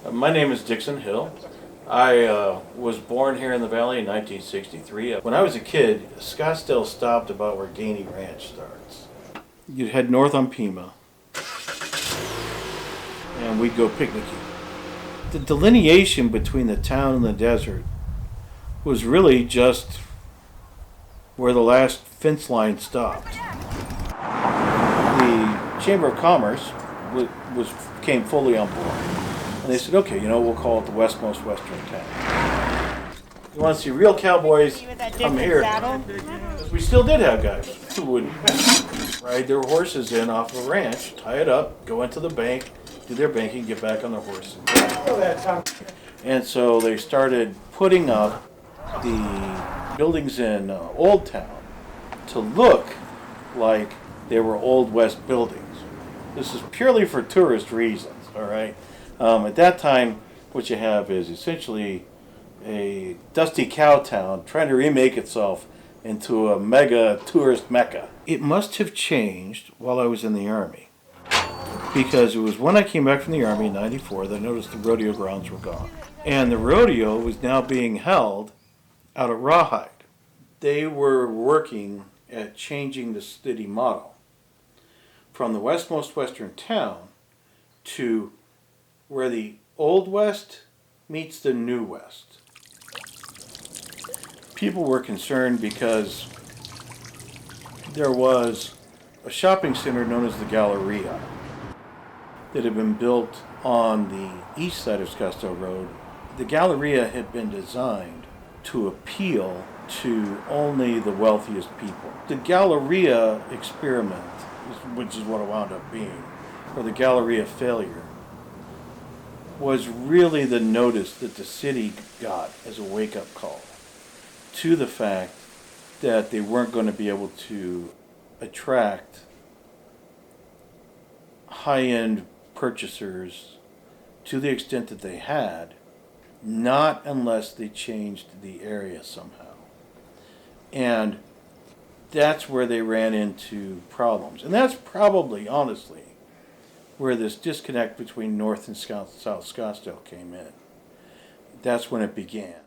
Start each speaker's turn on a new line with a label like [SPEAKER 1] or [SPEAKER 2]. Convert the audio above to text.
[SPEAKER 1] My name is Dixon Hill. I was born here in the valley in 1963. When I was a kid, Scottsdale stopped about where Gainey Ranch starts. You'd head north on Pima, and we'd go picnicking. The delineation between the town and the desert was really just where the last fence line stopped. The Chamber of Commerce came fully on board. And they said, okay, we'll call it the westmost western town. You want to see real cowboys? Come here. Because we still did have guys who would ride their horses in off of a ranch, tie it up, go into the bank, do their banking, get back on their horse. And so they started putting up the buildings in Old Town to look like they were Old West buildings. This is purely for tourist reasons, all right? At that time, what you have is essentially a dusty cow town trying to remake itself into a mega tourist mecca. It must have changed while I was in the Army, because it was when I came back from the Army in '94 that I noticed the rodeo grounds were gone. And the rodeo was now being held out at Rawhide. They were working at changing the city model from the westmost western town to where the Old West meets the New West. People were concerned because there was a shopping center known as the Galleria that had been built on the east side of Scottsdale Road. The Galleria had been designed to appeal to only the wealthiest people. The Galleria experiment, which is what it wound up being, or the Galleria failure, was really the notice that the city got as a wake-up call to the fact that they weren't going to be able to attract high-end purchasers to the extent that they had, not unless they changed the area somehow. And that's where they ran into problems. And that's probably, honestly, where this disconnect between North and South Scottsdale came in. That's when it began.